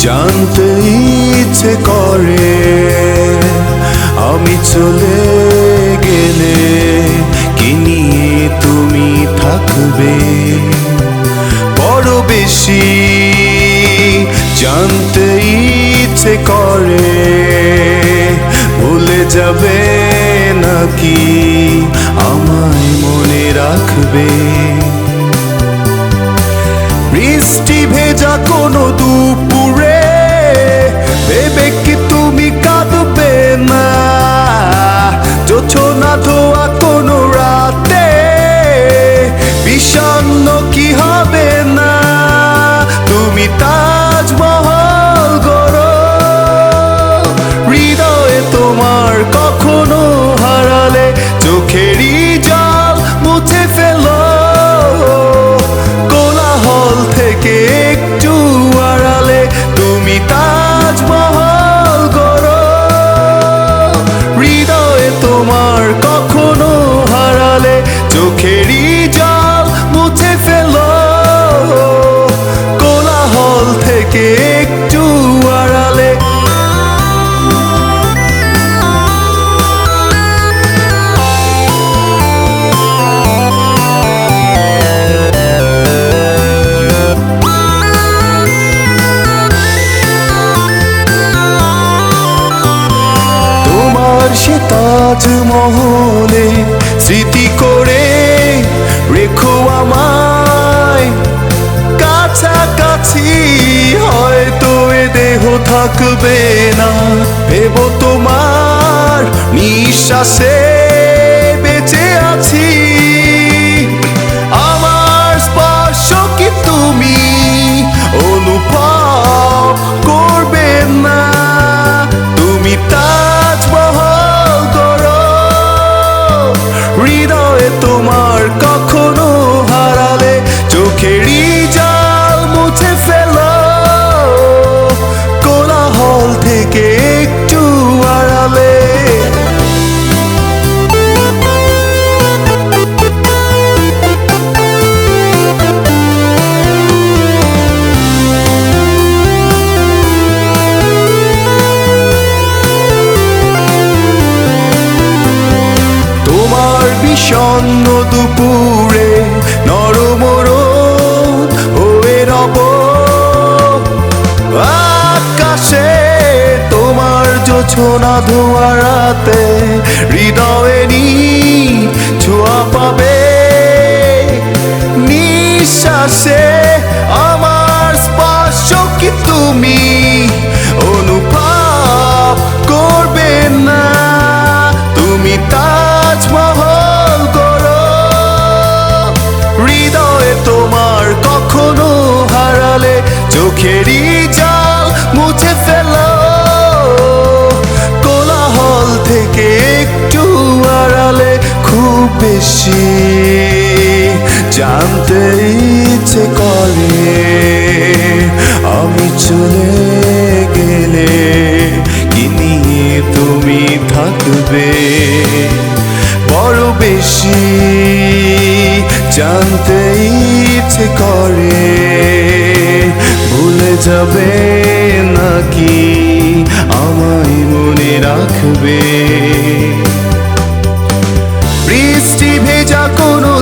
জানতে ইচ্ছে করে আমি চলে গেলে কি নিয়ে তুমি থাকবে বড় বেশি জানতে ইচ্ছে করে ভুলে যাবে নাকি আমায় মনে রাখবে বৃষ্টি ভেজা কোনো দুপুরে ভেবে কি তুমি কাঁদবে না জোছনা ধোয়া কোনো রাতে বিষণ্ণ কি হবে না তুমি তাজমহল গড়ো হৃদয়ে তোমার কখনো হারালে চোখেরই জল মুছে ফেলো কোলাহল থেকে একটু আড়ালে তুমি তাজমহল গড়ো হৃদয়ে তোমার কখনো হারালে চোখেরই জল মুছে ফেলো কোলাহল থেকে একটু আড়ালে সে তাজমহলে স্মৃতি করে রেখো আমায় কাছাকাছি হয়তো এ দেহ থাকবে না ভেবো তোমার নিঃশ্বাসে বেঁচে আছি আমার স্পর্শ কি তুমি অনুভব করবে না তুমি তাজমহল গড়ো হৃদয়ে তোমার কখনো হারালে চোখেরই জল মুছে ফেলো কোলাহল থেকে একটু আড়ালে বিষণ্ণ দুপুরে নরম রোদ হয়ে রব আকাশে তোমার জোছনা ধোয়া রাতে হৃদয়ে ছোঁয়া পাবে নিঃশ্বাসে আমার স্পর্শ কি তুমি অনুভব করবে না তুমি তাজমহল গড়ো হৃদয়ে তোমার কখনো হারালে চোখেরই জল মুছে ফেলো কোলাহল থেকে একটু আড়ালে খুব বেশি জানতে ইচ্ছে করে আমি চলে গেলে কি নিয়ে তুমি থাকবে বড় বেশি জানতে ইচ্ছে করে ভুলে যাবে নাকি আমায় মনে রাখবে বৃষ্টি ভেজা কোনো